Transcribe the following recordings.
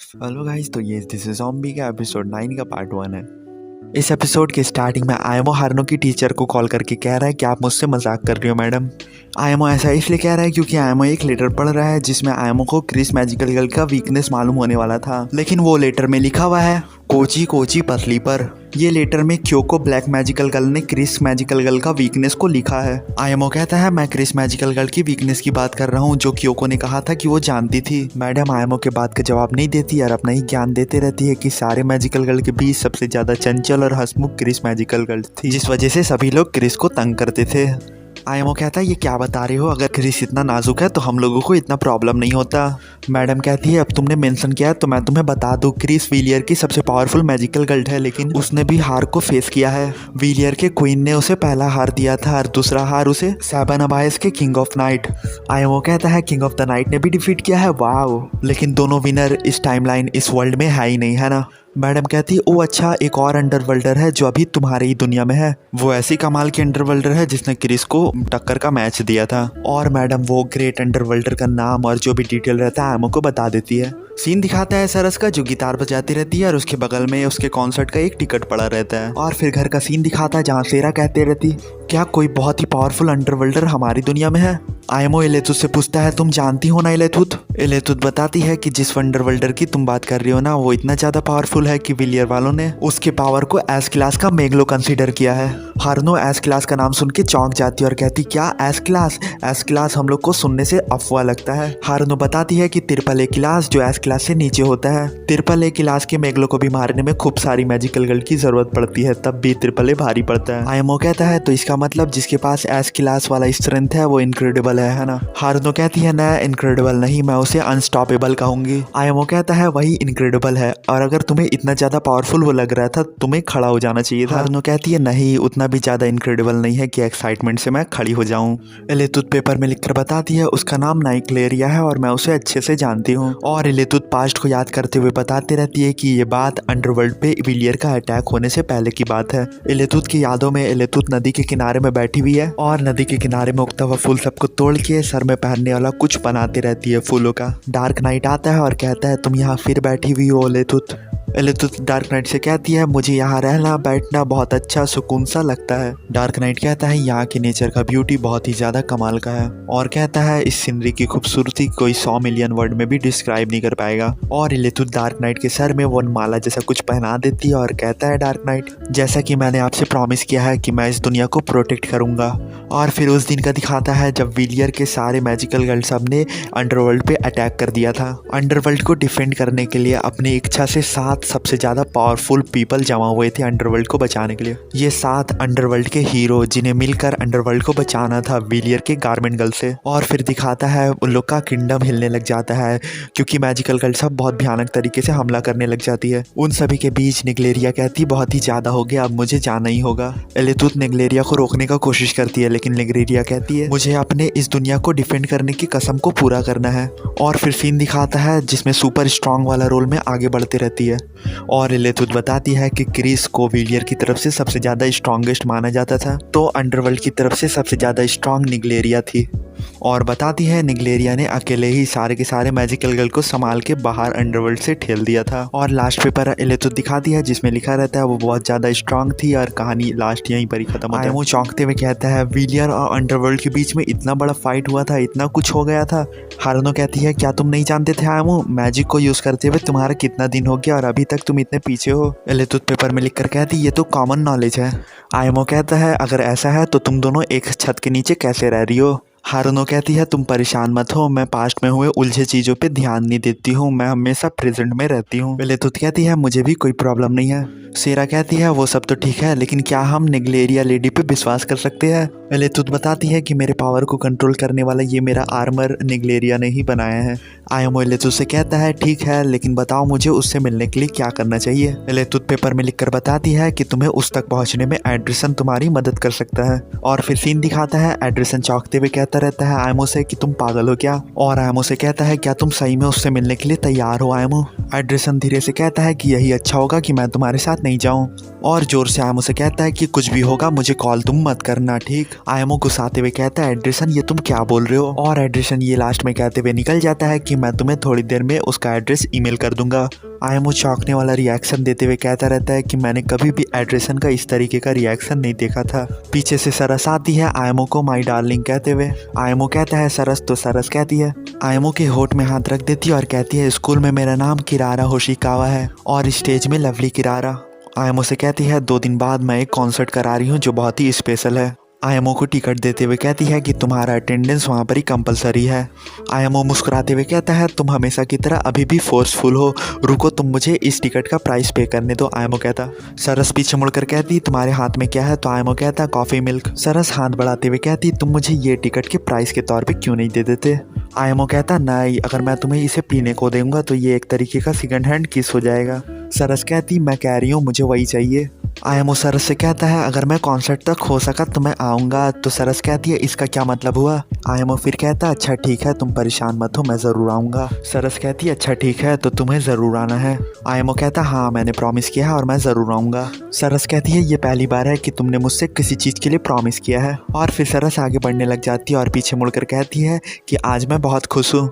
Hello guys, तो ये this is zombie का एपिसोड 9 का पार्ट 1 है। इस एपिसोड के स्टार्टिंग में आयमो हार्नो की टीचर को कॉल करके कह रहा है कि आप मुझसे मजाक कर रही हो मैडम। आयमो ऐसा इसलिए कह रहा है क्योंकि आयमो एक लेटर पढ़ रहा है जिसमें आयमो को क्रिस मैजिकल गर्ल का वीकनेस मालूम होने वाला था, लेकिन वो लेटर में लिखा हुआ है कोची कोची पसली पर। ये लेटर में क्योको ब्लैक मैजिकल गर्ल ने क्रिस मैजिकल गर्ल का वीकनेस को लिखा है। आयमो कहता है मैं क्रिस मैजिकल गर्ल की वीकनेस की बात कर रहा हूँ जो क्योको ने कहा था कि वो जानती थी। मैडम आयमो के बात का जवाब नहीं देती और अपना ही ज्ञान देते रहती है कि सारे मैजिकल गर्ल के बीच सबसे ज्यादा चंचल और हंसमुख क्रिस मैजिकल गर्ल थी, जिस वजह से सभी लोग क्रिस को तंग करते थे। आयमो कहता है ये क्या बता रहे हो, अगर क्रिस इतना नाजुक है तो हम लोगों को इतना प्रॉब्लम नहीं होता। मैडम कहती है अब तुमने मेंशन किया तो मैं तुम्हें बता दूं, क्रिस विलियर की सबसे पावरफुल मैजिकल गर्ल है, लेकिन उसने भी हार को फेस किया है। विलियर के क्वीन ने उसे पहला हार दिया था और दूसरा हार उसे सेवन अबायस के किंग ऑफ नाइट। आयमो कहता है किंग ऑफ द नाइट ने भी डिफीट किया है, वाओ, लेकिन दोनों विनर इस टाइमलाइन इस वर्ल्ड में है ही नहीं, है ना। मैडम कहती है ओ अच्छा, एक और अंडरवर्ल्डर है जो अभी तुम्हारी ही दुनिया में है, वो ऐसी कमाल की अंडरवर्ल्डर है जिसने क्रिस को टक्कर का मैच दिया था। और मैडम वो ग्रेट अंडरवर्ल्डर का नाम और जो भी डिटेल रहता है आयमो को बता देती है। सीन दिखाता है सरस का जो गिटार बजाती रहती है और उसके बगल में उसके कॉन्सर्ट का एक टिकट पड़ा रहता है। और फिर घर का सीन दिखाता है जहाँ सेरा कहते रहती क्या कोई बहुत ही पावरफुल अंडरवर्ल्डर हमारी दुनिया में है। आयमो एलेतुत से पूछता है तुम जानती हो ना एलेतुत। एलेतुत बताती है कि जिस अंडरवर्ल्डर की तुम बात कर रही हो ना वो इतना ज्यादा पावरफुल है कि विलियर वालों ने उसके पावर को एस क्लास का मेगलो कंसीडर किया है। हार्नो एस क्लास का नाम सुन के चौंक जाती है और कहती क्या एस क्लास? एस क्लास हम लोग को सुनने से अफवाह लगता है। हार्नो बताती है कि ट्रिपल ए क्लास जो एस क्लास से नीचे होता है। ट्रिपल ए क्लास के मेगलो को भी मारने में खूब सारी मैजिकल गर्ल की जरूरत पड़ती है, तब भी ट्रिपल ए भारी पड़ता है। आयमो कहता है तो इसका मतलब जिसके पास एस क्लास वाला स्ट्रेंथ है वो इनक्रेडिबल है ना। हार्नो कहती है ना इनक्रेडिबल नहीं, मैं उसे अनस्टॉपेबल कहूंगी। आयमो कहता है वही इनक्रेडिबल है, और अगर तुम्हें इतना ज्यादा पावरफुल वो लग रहा था तुम्हें खड़ा हो जाना चाहिए था। हार्नो कहती है नहीं, उतना भी ज्यादा इनक्रेडिबल नहीं है कि एक्साइटमेंट से मैं खड़ी हो जाऊं। एलेतुत पेपर में लिखकर बताती है उसका नाम नाइक्लेरिया है और मैं उसे अच्छे से जानती हूँ। और एलेतुत पास्ट को याद करते हुए बताती रहती है कि ये बात अंडरवर्ल्ड पे विलियर का अटैक होने से पहले की बात है। एलेतुत की यादों में एलेतुत नदी के किनारे में बैठी हुई है और नदी के किनारे में उगता हुआ फूल सबको तोड़ के सर में पहनने वाला कुछ बनाती रहती है फूलों का। डार्क नाइट आता है और कहता है तुम यहाँ फिर बैठी हुई हो एलेतुत। एलेतुत डार्क नाइट से कहती है मुझे यहाँ रहना बैठना बहुत अच्छा सुकून सा लगता है। डार्क नाइट कहता है यहाँ के नेचर का ब्यूटी बहुत ही ज्यादा कमाल का है, और कहता है इस सीनरी की खूबसूरती कोई 100 मिलियन वर्ड में भी डिस्क्राइब नहीं कर पाएगा। और एलेतुत डार्क नाइट के सर में वो माला जैसा कुछ पहना देती है और कहता है डार्क नाइट जैसा कि मैंने आपसे प्रॉमिस किया है कि मैं इस दुनिया को प्रोटेक्ट करूंगा। और फिर उस दिन का दिखाता है जब विलियर के सारे मैजिकल गर्ल सब ने अंडरवर्ल्ड पे अटैक कर दिया था। अंडरवर्ल्ड को डिफेंड करने के लिए अपनी इच्छा से 7 सबसे ज्यादा पावरफुल पीपल जमा हुए थे अंडरवर्ल्ड को बचाने के लिए। ये 7 अंडरवर्ल्ड के हीरो जिन्हें मिलकर अंडरवर्ल्ड को बचाना था विलियर के गारमेंट गर्ल से। और फिर दिखाता है उन लोग का किंगडम हिलने लग जाता है क्योंकि मैजिकल गर्ल सब बहुत भयानक तरीके से हमला करने लग जाती है। उन सभी के बीच निग्लेरिया कहती बहुत ही ज्यादा हो गया, अब मुझे जाना ही होगा। एलेतुत निग्लेरिया को रोकने का कोशिश करती है लेकिन निग्लेरिया कहती है मुझे अपने इस दुनिया को डिफेंड करने की कसम को पूरा करना है। और फिर सीन दिखाता है जिसमें सुपर स्ट्रांग वाला रोल में आगे बढ़ती रहती है। और एलेतुत बताती है कि क्रिस को विलियर की तरफ से सबसे ज्यादा स्ट्रॉन्गेस्ट माना जाता था, तो अंडरवर्ल्ड की तरफ से सबसे ज्यादा स्ट्रांग निग्लेरिया थी। और बताती है निग्लेरिया ने अकेले ही सारे के सारे मैजिकल गर्ल को संभाल के बाहर अंडरवर्ल्ड से ठेल दिया था। और लास्ट पेपर एलेतुत दिखाती है जिसमें लिखा रहता है वो बहुत ज्यादा स्ट्रांग थी और कहानी लास्ट यहीं पर ही खत्म होता है। आयमो चौंकते हुए कहता है विलियर और अंडरवर्ल्ड के बीच में इतना बड़ा फाइट हुआ था, इतना कुछ हो गया था। हार्नो कहती है क्या तुम नहीं जानते थे आयमो, मैजिक को यूज करते हुए तुम्हारा कितना दिन हो गया और अभी तक तुम इतने पीछे हो। एलेतुत पेपर में लिखकर कहती ये तो कॉमन नॉलेज है। आयमो कहता है अगर ऐसा है तो तुम दोनों एक छत के नीचे कैसे रह रही हो। हार्नो कहती है तुम परेशान मत हो, मैं पास्ट में हुए उलझे चीजों पे ध्यान नहीं देती हूँ, मैं हमेशा प्रेजेंट में रहती हूँ। एलेतुत कहती है मुझे भी कोई प्रॉब्लम नहीं है। सेरा कहती है वो सब तो ठीक है लेकिन क्या हम निग्लेरिया लेडी पे विश्वास कर सकते हैं। एलेतुत बताती है कि मेरे पावर को कंट्रोल करने वाला ये मेरा आर्मर निग्लेरिया ने ही बनाया है। आयमो एलेतुत से कहता है ठीक है लेकिन बताओ मुझे उससे मिलने के लिए क्या करना चाहिए। एलेतुत पेपर में लिखकर बताती है कि तुम्हें उस तक पहुंचने में एड्रेसन तुम्हारी मदद कर सकता है। और फिर सीन दिखाता है एड्रेसन चौंकते हुए कहता कहता रहता है आयमो से कि तुम पागल हो क्या, और आयमो से कहता है क्या तुम सही में उससे मिलने के लिए तैयार हो आयमो। एंडरसन धीरे से कहता है कि यही अच्छा होगा कि मैं तुम्हारे साथ नहीं जाऊं, और जोर से आयमो से कहता है कि कुछ भी होगा मुझे कॉल तुम मत करना, ठीक। आयमो गुस्साते हुए कहता है एंडरसन ये तुम क्या बोल रहे हो, और एंडरसन ये लास्ट में कहते हुए निकल जाता है कि मैं तुम्हें थोड़ी देर में उसका एड्रेस ईमेल कर दूंगा। आयमो चौंकने वाला रिएक्शन देते हुए कहता रहता है कि मैंने कभी भी एंडरसन का इस तरीके का रिएक्शन नहीं देखा था। पीछे से सरस आती है आयमो को माई डार्लिंग कहते हुए। आयमो कहता है सरस, तो सरस कहती है, आयमो के होठ में हाथ रख देती है और कहती है स्कूल में मेरा नाम किरारा होशिकावा है और स्टेज में लवली किरारा। आयमो से कहती है 2 दिन बाद मैं एक कॉन्सर्ट करा रही हूँ जो बहुत ही स्पेशल है। आयमो को टिकट देते हुए कहती है कि तुम्हारा अटेंडेंस वहाँ पर ही कंपलसरी है। आयमो मुस्कुराते हुए कहता है तुम हमेशा की तरह अभी भी फोर्सफुल हो, रुको तुम मुझे इस टिकट का प्राइस पे करने दो। आयमो कहता। सरस पीछे मुड़कर कहती तुम्हारे हाथ में क्या है, तो आयमो कहता कॉफ़ी मिल्क। सरस हाथ बढ़ाते हुए कहती तुम मुझे ये टिकट के प्राइस के तौर पे क्यों नहीं दे देते। आयमो कहता नहीं, अगर मैं तुम्हें इसे पीने को दूंगा तो ये एक तरीके का सेकंड हैंड किस हो जाएगा। सरस कहती मैं कह रही हूँ मुझे वही चाहिए। आयमो सरस से कहता है अगर मैं कॉन्सर्ट तक हो सका तो मैं आऊँगा, तो सरस कहती है इसका क्या मतलब हुआ। आयमो फिर कहता अच्छा ठीक है तुम परेशान मत हो, मैं ज़रूर आऊँगा। सरस कहती है अच्छा ठीक है तो तुम्हें ज़रूर आना है। आयमो कहता हाँ मैंने प्रॉमिस किया है और मैं ज़रूर आऊँगा। सरस कहती है ये पहली बार है कि तुमने मुझसे किसी चीज़ के लिए प्रॉमिस किया है, और फिर सरस आगे बढ़ने लग जाती है और पीछे मुड़कर कहती है कि आज मैं बहुत खुश हूँ।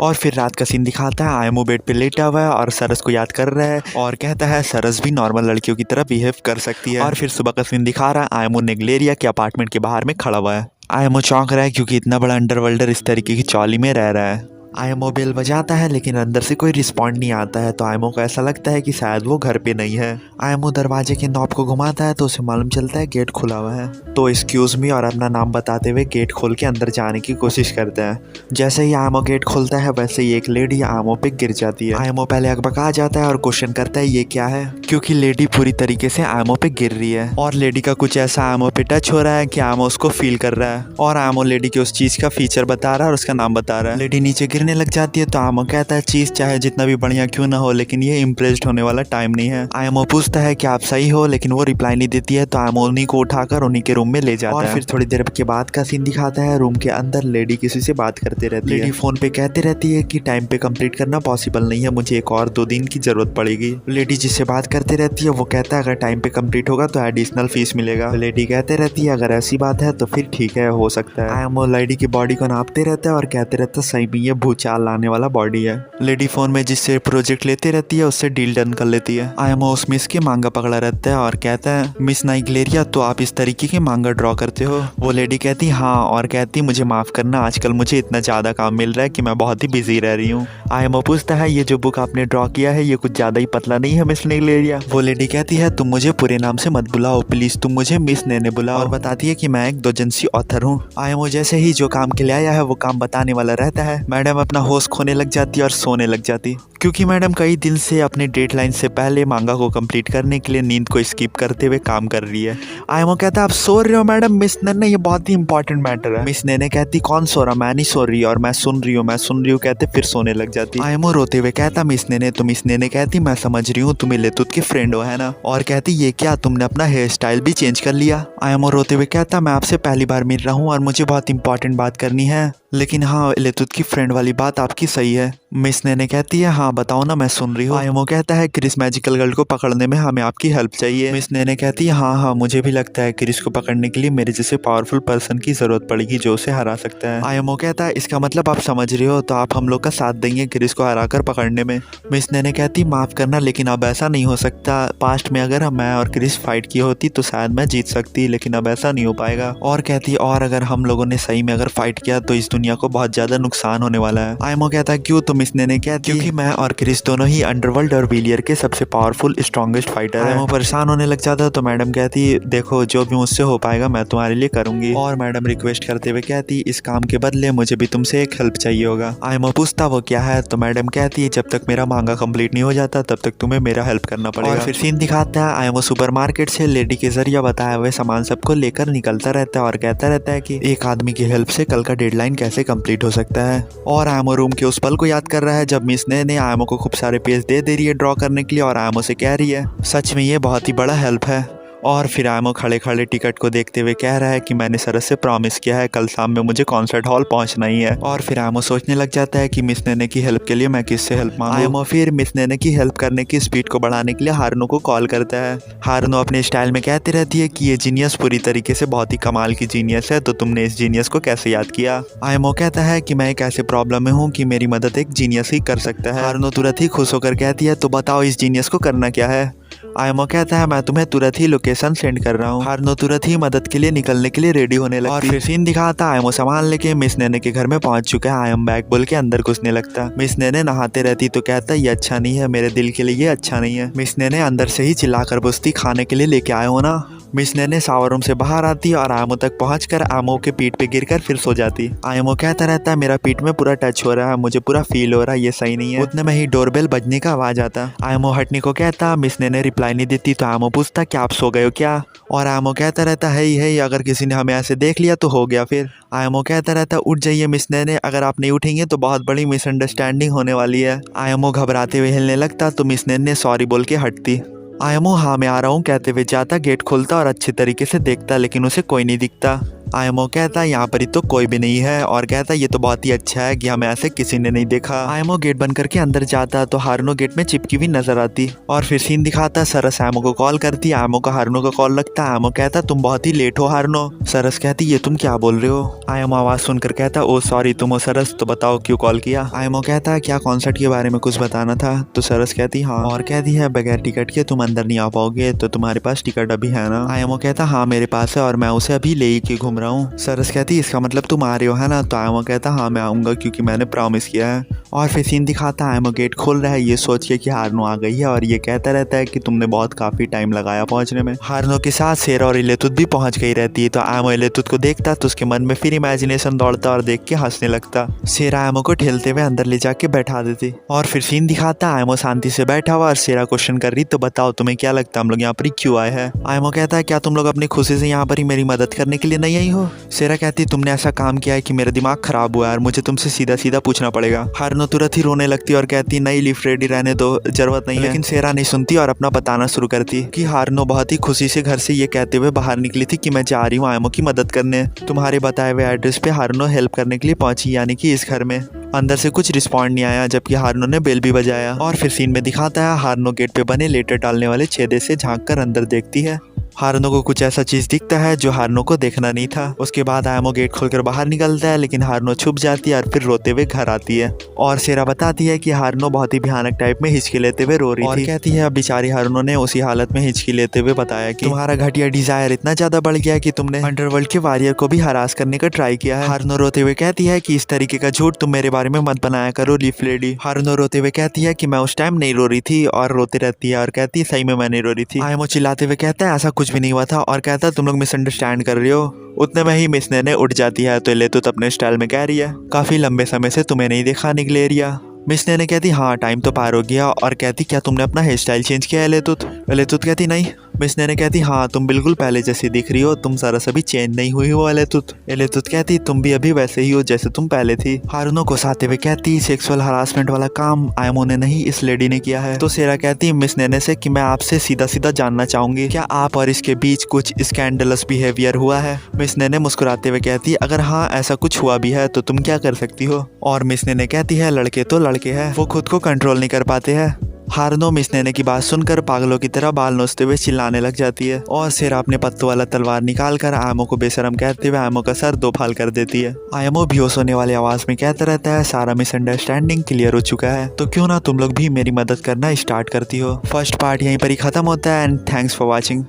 और फिर रात का सीन दिखाता है आयमो बेड पे लेटा हुआ है और सरस को याद कर रहा है और कहता है सरस भी नॉर्मल लड़कियों की तरह बिहेव कर सकती है। और फिर सुबह का सीन दिखा रहा है आयमो नेग्लेरिया के अपार्टमेंट के बाहर में खड़ा हुआ है। आयमो चौंक रहा है क्योंकि इतना बड़ा अंडरवर्ल्डर इस तरीके की चौली में रह रहा है। आयमो बेल बजाता है लेकिन अंदर से कोई रिस्पॉन्ड नहीं आता है, तो आयमो को ऐसा लगता है कि शायद वो घर पे नहीं है। आयमो दरवाजे के नॉब को घुमाता है तो उसे मालूम चलता है गेट खुला हुआ है, तो एक्सक्यूज मी और अपना नाम बताते हुए गेट खोल के अंदर जाने की कोशिश करता है। जैसे ही आयमो गेट खोलता है वैसे ही एक लेडी आयमो पे गिर जाती है। आयमो पहले अकबका जाता है और क्वेश्चन करता है ये क्या है, क्योंकि लेडी पूरी तरीके से आयमो पे गिर रही है और लेडी का कुछ ऐसा आयमो पे टच हो रहा है कि आयमो उसको फील कर रहा है और आयमो लेडी के उस चीज का फीचर बता रहा है और उसका नाम बता रहा है। लेडी नीचे गिरने लग जाती है तो आयमो कहता है चीज चाहे जितना भी बढ़िया क्यों ना हो लेकिन ये इम्प्रेस्ड होने वाला टाइम नहीं है। आयमो पूछता है कि आप सही हो, लेकिन वो रिप्लाई नहीं देती है, तो आयमो उन्हीं को उठाकर उन्हीं के रूम में ले जाता है। और फिर थोड़ी देर के बाद का सीन दिखाता है रूम के अंदर लेडी किसी से बात करते रहती है। लेडी फोन पे कहती रहती है कि टाइम पे कंप्लीट करना पॉसिबल नहीं है, मुझे एक और 2 दिन की जरूरत पड़ेगी। लेडी जिससे बात करते रहती है वो कहता है अगर टाइम पे कंप्लीट होगा तो एडिशनल फीस मिलेगा। लेडी कहते रहती है अगर ऐसी बात है तो फिर ठीक है, हो सकता है। आयमो लेडी की बॉडी को नापते रहता है और कहते रहता है सही में ये भूचाल लाने वाला बॉडी है। लेडी फोन में जिससे प्रोजेक्ट लेते रहती है उससे डील डन कर लेती है। आयमो उस मिस के मांगा पकड़ा रहता है और कहता है मिस नाइग्लेरिया तो आप इस तरीके के मांगा ड्रॉ करते हो। वो लेडी कहती हाँ, और कहती मुझे माफ करना, आजकल मुझे इतना ज्यादा काम मिल रहा है कि मैं बहुत ही बिजी रह रही हूँ। आयमो पूछता है ये जो बुक आपने ड्रॉ किया है ये कुछ ज्यादा ही पतला नहीं है मिस नाइग्लेरिया। वो लेडी कहती है तुम मुझे पूरे नाम से मत बुलाओ प्लीज, तुम मुझे मिस नेने बुलाओ, और बताती है कि मैं एक दोजन्सी ऑथर हूँ। आयमो जैसे ही जो काम के लिए आया है वो काम बताने वाला रहता है, मैडम अपना होश खोने लग जाती है और सोने लग जाती, क्योंकि मैडम कई दिन से अपने डेडलाइन से पहले मांगा को कंप्लीट करने के लिए नींद को स्किप करते हुए काम कर रही है। आयमो कहता है आप सो रहे हो मैडम, मिस नेने ये बहुत ही इंपॉर्टेंट मैटर है। मिस नेने कहती कौन सो रहा, मैं नहीं सो रही, और मैं सुन रही हूँ मैं सुन रही हूँ कहते फिर सोने लग जाती। आयमो रोते हुए कहता मिस नेने, तो मिस नेने कहती मैं समझ रही हूँ तुम इलेतुत के फ्रेंड हो है ना, और कहती ये क्या तुमने अपना हेयर स्टाइल भी चेंज कर लिया। आयमो रोते हुए कहता मैं आपसे पहली बार मिल रहा हूँ और मुझे बहुत इंपॉर्टेंट बात करनी है, लेकिन हाँ इलेतुत की फ्रेंड वाली बात आपकी सही है। मिस नेने कहती है हाँ बताओ ना मैं सुन रही हूँ। आयमो कहता है क्रिस मैजिकल गर्ल को पकड़ने में हमें आपकी हेल्प चाहिए। मिस नेने कहती है हाँ हाँ मुझे भी लगता है क्रिस को पकड़ने के लिए मेरे जैसे पावरफुल पर्सन की जरूरत पड़ेगी जो उसे हरा सकता है। आयमो कहता है इसका मतलब आप समझ रहे हो, तो आप हम लोग का साथ देंगे क्रिस को हरा कर पकड़ने में। मिस नेने कहती माफ करना लेकिन अब ऐसा नहीं हो सकता, पास्ट में अगर मैं और क्रिस फाइट की होती तो शायद मैं जीत सकती, लेकिन अब ऐसा नहीं हो पाएगा। और कहती और अगर हम लोगों ने सही में अगर फाइट किया तो इस दुनिया को बहुत ज्यादा नुकसान होने वाला है। आयमो कहता है क्यों, तो मिस नेने कहती क्योंकि मैं और क्रिस दोनों ही अंडरवर्ल्ड और विलियर के सबसे पावरफुल स्ट्रॉन्गेस्ट फाइटर है। आयमो परेशान होने लग जाता है तो मैडम कहती देखो जो भी मुझसे हो पाएगा मैं तुम्हारे लिए करूंगी, और मैडम रिक्वेस्ट करते हुए कहती इस काम के बदले मुझे भी तुमसे एक हेल्प चाहिए होगा। आयमो पूछता वो क्या है, तो मैडम कहती है जब तक मेरा मांगा कंप्लीट नहीं हो जाता तब तक तुम्हें मेरा हेल्प करना पड़ेगा। और फिर सीन दिखाता है आयमो सुपरमार्केट से लेडी के जरिए बताए हुए सामान सबको लेकर निकलता रहता है और कहता रहता है कि एक आदमी की हेल्प से कल का डेडलाइन कैसे कंप्लीट हो सकता है। और आयमो रूम के उस पल को याद कर रहा है जब मिस ने आयमो को खूब सारे पेज दे रही है ड्रॉ करने के लिए, और आयमो से कह रही है सच में ये बहुत ही बड़ा हेल्प है। और फिर आयमो खड़े खड़े टिकट को देखते हुए कह रहा है कि मैंने सरस से प्रॉमिस किया है कल शाम में मुझे कॉन्सर्ट हॉल पहुंचना ही है। और फिर आयमो सोचने लग जाता है कि मिस नेने की हेल्प के लिए मैं किससे हेल्प मांगूं। आयमो फिर मिस नेने की हेल्प करने की स्पीड को बढ़ाने के लिए हारुनो को कॉल करता है। हारुनो अपने स्टाइल में कहती रहती है कि ये जीनियस पूरी तरीके से बहुत ही कमाल की जीनियस है, तो तुमने इस जीनियस को कैसे याद किया। आयमो कहता है कि मैं एक ऐसे प्रॉब्लम में हूँ कि मेरी मदद एक जीनियस ही कर सकता है। हारुनो तुरंत ही खुश होकर कहती है तो बताओ इस जीनियस को करना क्या है। आयमो कहता है मैं तुम्हें तुरंत ही लोकेशन सेंड कर रहा हूँ। हारुनो तुरंत ही मदद के लिए निकलने के लिए रेडी होने लगती है। और फिर सीन दिखाता है आयमो सामान लेके मिस नेने के घर में पहुंच चुका है। आई एम बैक बोल के अंदर घुसने लगता। मिस नेने नहाते रहती तो कहता ये अच्छा नहीं है, मेरे दिल के लिए ये अच्छा नहीं है। मिस नेने अंदर से ही चिल्लाकर पूछती खाने के लिए लेके आए हो ना। मिस नेने शावर रूम से बाहर आती और आयमो तक पहुंचकर आयमो के पीठ पे गिरकर फिर सो जाती। आयमो कहता रहता है मेरा पीठ में पूरा टच हो रहा है, मुझे पूरा फील हो रहा है, ये सही नहीं है। उतने में ही डोरबेल बजने का आवाज आता। आयमो हटने को कहता, मिस नेने रिप्लाई नहीं देती तो आयमो पूछता क्या आप सो गए हो क्या। और आयमो कहता रहता है ही अगर किसी ने हमें ऐसे देख लिया तो हो गया फिर। आयमो कहता रहता उठ जाइए मिस नेने, अगर आप नहीं उठेंगे तो बहुत बड़ी मिसअंडरस्टैंडिंग होने वाली है। आयमो घबराते हुए हिलने लगता तो मिस नेने सॉरी बोल के हटती। आयमो हाँ मैं आ रहा हूँ कहते हुए जाता, गेट खोलता और अच्छे तरीके से देखता लेकिन उसे कोई नहीं दिखता। आयमो कहता यहाँ पर ही तो कोई भी नहीं है और कहता ये तो बहुत ही अच्छा है कि हमें ऐसे किसी ने नहीं देखा। आयमो गेट बंद करके अंदर जाता तो हारुनो गेट में चिपकी हुई नजर आती। और फिर सीन दिखाता सरस आयमो को कॉल करती। आयमो का हारुनो का कॉल लगता। आयमो कहता तुम बहुत ही लेट हो हारुनो। सरस कहती ये तुम क्या बोल रहे हो। आयमो आवाज सुनकर कहता ओ सॉरी तुम हो सरस, तो बताओ क्यों कॉल किया। आयमो कहता क्या कॉन्सर्ट के बारे में कुछ बताना था। तो सरस कहती हाँ, और कहती है बगैर टिकट के तुम अंदर नहीं आ पाओगे, तो तुम्हारे पास टिकट अभी है ना। आयमो कहता हाँ मेरे पास है और मैं उसे अभी ले के घूम रहा हूँ। सरस कहती इसका मतलब तुम आ रहे हो है ना। तो आयमो कहता हाँ मैं आऊँगा क्योंकि मैंने प्रॉमिस किया है। और फिर सीन दिखाता आयमो गेट खोल रहा है ये सोच के कि हारुनो आ गई है और ये कहता रहता है कि तुमने बहुत काफ़ी टाइम लगाया पहुंचने में। हारुनो के साथ सेरा और इलेतुत भी पहुंच गई रहती है। तो आयमो इलेतुत को देखता तो उसके मन में फिर इमेजिनेशन दौड़ता और देख के हंसने लगता। सेरा आयमो को ठेलते हुए अंदर ले जाके बैठा देती। और फिर सीन दिखाता आयमो शांति से बैठा हुआ और सेरा क्वेश्चन कर रही तो बताओ तुम्हें क्या लगता है हम लोग यहाँ पर क्यों आए हैं। आयमो कहता है क्या तुम लोग अपनी खुशी से यहाँ पर ही मेरी मदद करने के लिए नहीं आई हो। सेरा कहती तुमने ऐसा काम किया है कि मेरा दिमाग खराब हुआ है और मुझे तुमसे सीधा सीधा पूछना पड़ेगा। हारुनो तुरंत ही रोने लगती और कहती नहीं लिफ्ट रेडी रहने दो, जरूरत नहीं है। लेकिन सेरा नहीं सुनती और अपना बताना शुरू करती कि हारुनो बहुत ही खुशी से घर से ये कहते हुए बाहर निकली थी कि मैं जा रही हूँ आयमो की मदद करने। तुम्हारे बताए हुए एड्रेस पे हारुनो हेल्प करने के लिए पहुंची, यानी कि इस घर में। अंदर से कुछ रिस्पॉन्ड नहीं आया जबकि हारुनो ने बेल भी बजाया। और फिर सीन में दिखाता है हारुनो गेट पे बने लेटर डालने वाले छेदे से झांक कर अंदर देखती है। हारुनो को कुछ ऐसा चीज दिखता है जो हारुनो को देखना नहीं था। उसके बाद आयमो गेट खोलकर बाहर निकलता है लेकिन हारुनो छुप जाती है और फिर रोते हुए घर आती है। और सेरा बताती है कि हारुनो बहुत ही भयानक टाइप में हिचकी लेते हुए रो रही थी। और कहती है अब बेचारी हारुनो ने उसी हालत में हिचकी लेते हुए बताया कि तुम्हारा घटिया डिजायर इतना ज्यादा बढ़ गया है कि तुमने अंडरवर्ल्ड के वॉरियर को भी हरास करने का ट्राई किया है। हारुनो रोते हुए कहती है कि इस तरीके का झूठ तुम मेरे बारे में मत बनाया करो लीफ लेडी। हारुनो रोते हुए कहती है कि मैं उस टाइम नहीं रो रही थी और रोते रहती है और कहती है सही में मैं नहीं रो रही थी। आयमो चिल्लाते हुए कहता है ऐसा कुछ भी नहीं हुआ था और कहता तुम लोग मिसअंडरस्टैंड कर रही हो। उतने में ही मिस नेने उठ जाती है तो इलेतुत अपने स्टाइल में कह रही है काफी लंबे समय से तुम्हें नहीं देखा निग्लेरिया। मिस नेने कहती हाँ टाइम तो पार हो गया और कहती क्या तुमने अपना हेयर स्टाइल चेंज किया इलेतुत। इलेतुत कहती नहीं। मिस नेने कहती हाँ तुम बिल्कुल पहले जैसी दिख रही हो, तुम सारा सभी चेंज नहीं हुई हो इलेतुत। इलेतुत कहती तुम भी अभी वैसे ही हो जैसे तुम पहले थी। हारुनो को साथे हुए कहती सेक्सुअल हरासमेंट वाला काम आयमो ने नहीं इस लेडी ने किया है। तो सेरा कहती मिस नेने से कि मैं आपसे सीधा सीधा जानना चाहूंगी क्या आप और इसके बीच कुछ स्कैंडलस बिहेवियर हुआ है। मिस नेने मुस्कुराते हुए कहती अगर हाँ ऐसा कुछ हुआ भी है तो तुम क्या कर सकती हो। और मिस नेने कहती है लड़के तो लड़के हैं, वो खुद को कंट्रोल नहीं कर पाते हैं। हारुनो मिस नेने की बात सुनकर पागलों की तरह बाल नोचते हुए चिल्लाने लग जाती है। और सेरा अपने पत्तों वाला तलवार निकालकर आयमो को बेशरम कहते हुए आयमो का सर दो फाल कर देती है। आयमो बेहोश होने वाली आवाज में कहता रहता है सारा मिसअंडरस्टैंडिंग क्लियर हो चुका है, तो क्यों ना तुम लोग भी मेरी मदद करना स्टार्ट करती हो। फर्स्ट पार्ट यहीं पर ही खत्म होता है एंड थैंक्स फॉर वॉचिंग।